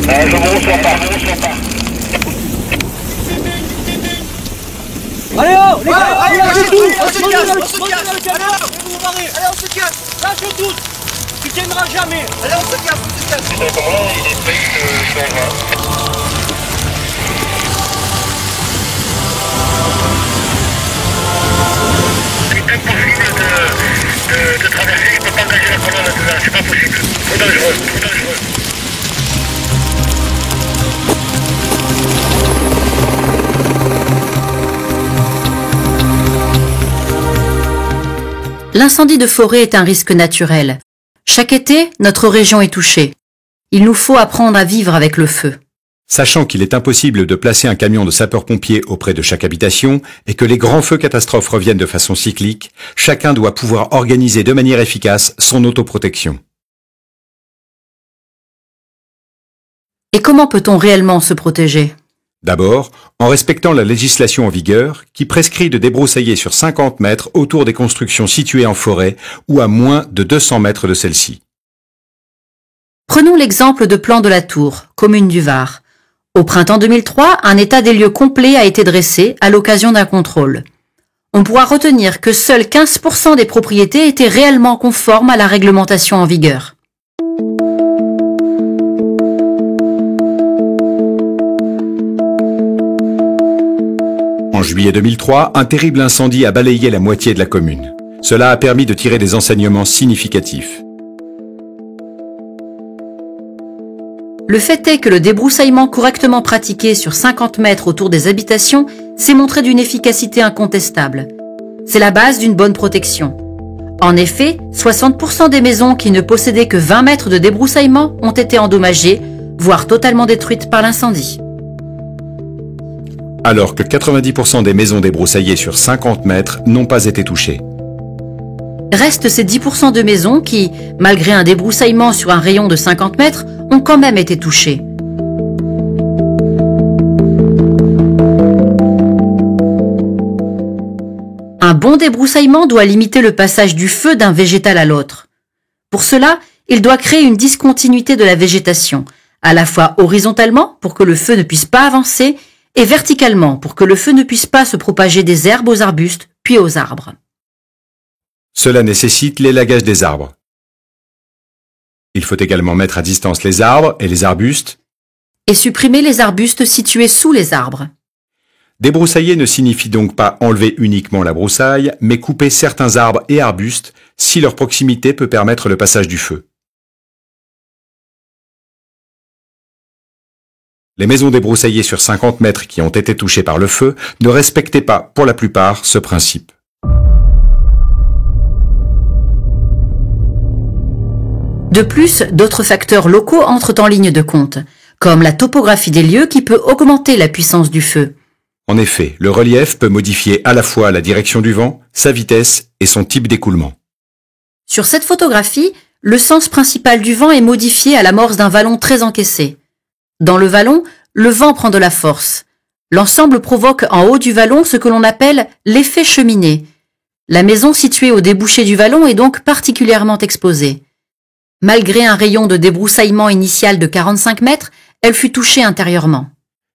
Je vous reçois pas, je vous reçois pas. Allez, oh, les gars, allez, on se casse. Allez, on se casse. Lâche tout. Tu tiendras jamais. Allez, on se casse, on se casse. Il est prêt, je t'envoie. C'est impossible de traverser, je peux pas engager la colonne là-dedans, c'est pas possible. Trop dangereux, trop dangereux. L'incendie de forêt est un risque naturel. Chaque été, notre région est touchée. Il nous faut apprendre à vivre avec le feu. Sachant qu'il est impossible de placer un camion de sapeurs-pompiers auprès de chaque habitation et que les grands feux catastrophes reviennent de façon cyclique, chacun doit pouvoir organiser de manière efficace son autoprotection. Et comment peut-on réellement se protéger ? D'abord, en respectant la législation en vigueur qui prescrit de débroussailler sur 50 mètres autour des constructions situées en forêt ou à moins de 200 mètres de celles-ci. Prenons l'exemple de Plan de la Tour, commune du Var. Au printemps 2003, un état des lieux complet a été dressé à l'occasion d'un contrôle. On pourra retenir que seuls 15% des propriétés étaient réellement conformes à la réglementation en vigueur. En juillet 2003, un terrible incendie a balayé la moitié de la commune. Cela a permis de tirer des enseignements significatifs. Le fait est que le débroussaillement correctement pratiqué sur 50 mètres autour des habitations s'est montré d'une efficacité incontestable. C'est la base d'une bonne protection. En effet, 60% des maisons qui ne possédaient que 20 mètres de débroussaillement ont été endommagées, voire totalement détruites par l'incendie. Alors que 90% des maisons débroussaillées sur 50 mètres n'ont pas été touchées. Restent ces 10% de maisons qui, malgré un débroussaillement sur un rayon de 50 mètres, ont quand même été touchées. Un bon débroussaillement doit limiter le passage du feu d'un végétal à l'autre. Pour cela, il doit créer une discontinuité de la végétation, à la fois horizontalement pour que le feu ne puisse pas avancer et verticalement pour que le feu ne puisse pas se propager des herbes aux arbustes puis aux arbres. Cela nécessite l'élagage des arbres. Il faut également mettre à distance les arbres et les arbustes et supprimer les arbustes situés sous les arbres. Débroussailler ne signifie donc pas enlever uniquement la broussaille, mais couper certains arbres et arbustes si leur proximité peut permettre le passage du feu. Les maisons débroussaillées sur 50 mètres qui ont été touchées par le feu ne respectaient pas, pour la plupart, ce principe. De plus, d'autres facteurs locaux entrent en ligne de compte, comme la topographie des lieux qui peut augmenter la puissance du feu. En effet, le relief peut modifier à la fois la direction du vent, sa vitesse et son type d'écoulement. Sur cette photographie, le sens principal du vent est modifié à l'amorce d'un vallon très encaissé. Dans le vallon, le vent prend de la force. L'ensemble provoque en haut du vallon ce que l'on appelle l'effet cheminée. La maison située au débouché du vallon est donc particulièrement exposée. Malgré un rayon de débroussaillement initial de 45 mètres, elle fut touchée intérieurement.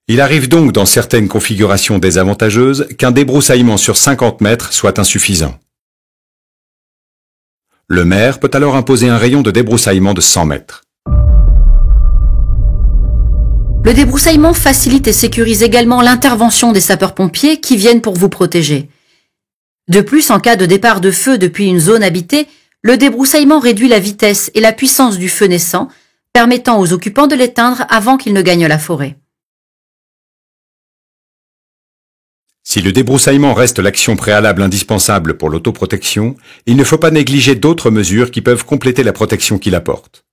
Il arrive donc dans certaines configurations désavantageuses qu'un débroussaillement sur 50 mètres soit insuffisant. Le maire peut alors imposer un rayon de débroussaillement de 100 mètres. Le débroussaillement facilite et sécurise également l'intervention des sapeurs-pompiers qui viennent pour vous protéger. De plus, en cas de départ de feu depuis une zone habitée, le débroussaillement réduit la vitesse et la puissance du feu naissant, permettant aux occupants de l'éteindre avant qu'il ne gagne la forêt. Si le débroussaillement reste l'action préalable indispensable pour l'autoprotection, il ne faut pas négliger d'autres mesures qui peuvent compléter la protection qu'il apporte.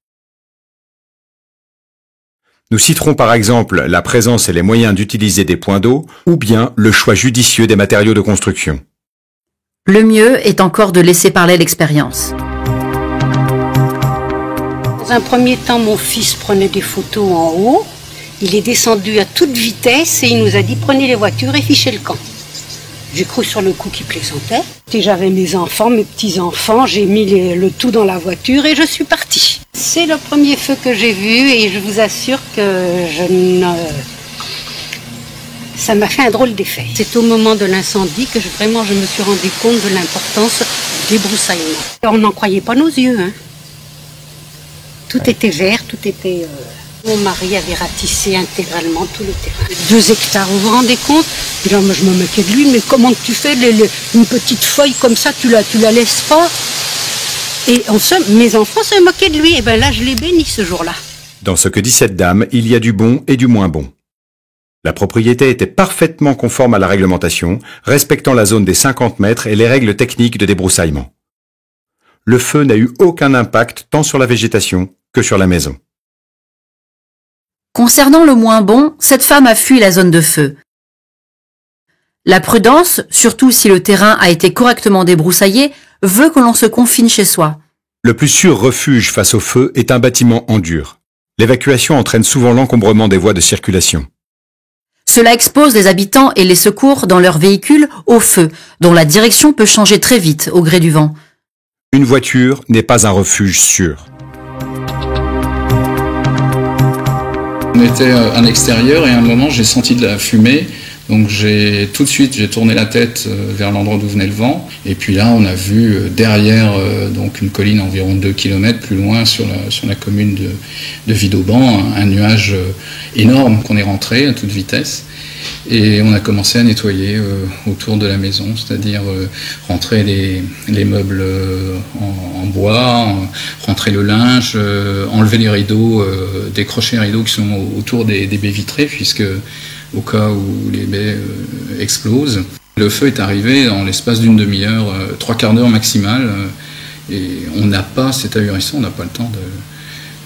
Nous citerons par exemple la présence et les moyens d'utiliser des points d'eau ou bien le choix judicieux des matériaux de construction. Le mieux est encore de laisser parler l'expérience. Dans un premier temps, mon fils prenait des photos en haut. Il est descendu à toute vitesse et il nous a dit « Prenez les voitures et fichez le camp ». J'ai cru sur le coup qu'il plaisantait. Et j'avais mes enfants, mes petits-enfants, j'ai mis le tout dans la voiture et je suis partie. C'est le premier feu que j'ai vu et je vous assure que ça m'a fait un drôle d'effet. C'est au moment de l'incendie que vraiment je me suis rendu compte de l'importance du débroussaillement. On n'en croyait pas nos yeux. Hein. Tout était vert, tout était... Mon mari avait ratissé intégralement tout le terrain. 2 hectares, vous vous rendez compte? Et là, moi, je me moquais de lui, mais comment tu fais une petite feuille comme ça, tu la laisses pas? Et mes enfants se moquaient de lui. Et bien là, je l'ai béni ce jour-là. Dans ce que dit cette dame, il y a du bon et du moins bon. La propriété était parfaitement conforme à la réglementation, respectant la zone des 50 mètres et les règles techniques de débroussaillement. Le feu n'a eu aucun impact tant sur la végétation que sur la maison. Concernant le moins bon, cette femme a fui la zone de feu. La prudence, surtout si le terrain a été correctement débroussaillé, veut que l'on se confine chez soi. Le plus sûr refuge face au feu est un bâtiment en dur. L'évacuation entraîne souvent l'encombrement des voies de circulation. Cela expose les habitants et les secours dans leurs véhicules au feu, dont la direction peut changer très vite au gré du vent. Une voiture n'est pas un refuge sûr. On était à l'extérieur et à un moment j'ai senti de la fumée, donc tout de suite j'ai tourné la tête vers l'endroit d'où venait le vent, et puis là on a vu derrière donc une colline environ 2 km plus loin sur la commune de Vidauban, un nuage énorme qu'on est rentré à toute vitesse. Et on a commencé à nettoyer autour de la maison, c'est-à-dire rentrer les meubles en bois, rentrer le linge, enlever les rideaux, décrocher les rideaux qui sont autour des baies vitrées, puisque au cas où les baies explosent. Le feu est arrivé dans l'espace d'une demi-heure, 3/4 d'heure maximal, et on n'a pas, c'est ahurissant, on n'a pas le temps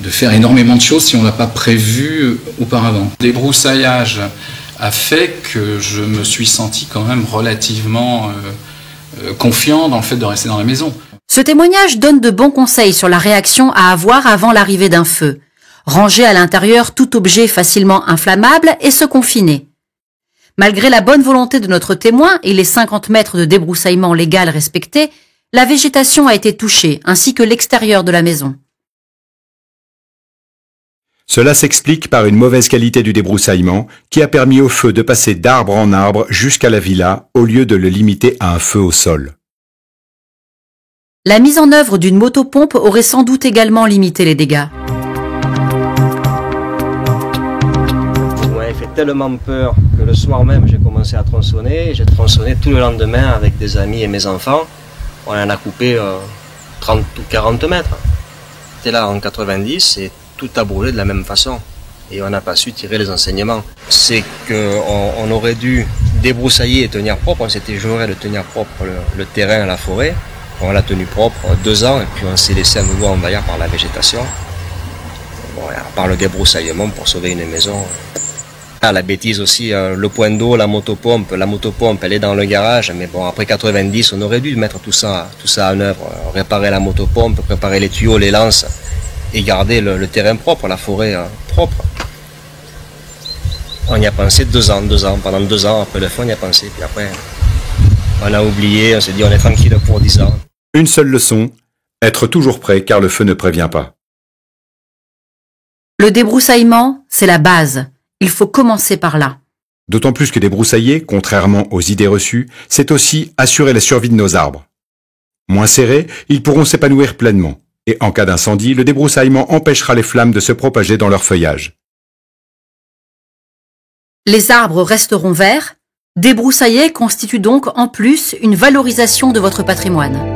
de faire énormément de choses si on ne l'a pas prévu auparavant. Des brousaillages a fait que je me suis senti quand même relativement confiant dans le fait de rester dans la maison. Ce témoignage donne de bons conseils sur la réaction à avoir avant l'arrivée d'un feu. Ranger à l'intérieur tout objet facilement inflammable et se confiner. Malgré la bonne volonté de notre témoin et les 50 mètres de débroussaillement légal respectés, la végétation a été touchée, ainsi que l'extérieur de la maison. Cela s'explique par une mauvaise qualité du débroussaillement qui a permis au feu de passer d'arbre en arbre jusqu'à la villa au lieu de le limiter à un feu au sol. La mise en œuvre d'une motopompe aurait sans doute également limité les dégâts. Ça m'avait fait tellement peur que le soir même j'ai commencé à tronçonner. J'ai tronçonné tout le lendemain avec des amis et mes enfants. On en a coupé 30 ou 40 mètres. C'était là en 90 et tout a brûlé de la même façon et on n'a pas su tirer les enseignements. C'est qu'on aurait dû débroussailler et tenir propre, on s'était juré de tenir propre le terrain, la forêt. On l'a tenu propre 2 ans et puis on s'est laissé à nouveau envahir par la végétation. Bon, par le débroussaillement pour sauver une maison. Ah, la bêtise aussi, le point d'eau, la motopompe elle est dans le garage, mais bon après 90 on aurait dû mettre tout ça en œuvre, réparer la motopompe, préparer les tuyaux, les lances et garder le terrain propre, la forêt propre. On y a pensé 2 ans, pendant 2 ans, après le feu on y a pensé, puis après on a oublié, on s'est dit on est tranquille pour 10 ans. Une seule leçon, être toujours prêt car le feu ne prévient pas. Le débroussaillement, c'est la base. Il faut commencer par là. D'autant plus que débroussailler, contrairement aux idées reçues, c'est aussi assurer la survie de nos arbres. Moins serrés, ils pourront s'épanouir pleinement. Et en cas d'incendie, le débroussaillement empêchera les flammes de se propager dans leur feuillage. Les arbres resteront verts. Débroussailler constitue donc en plus une valorisation de votre patrimoine.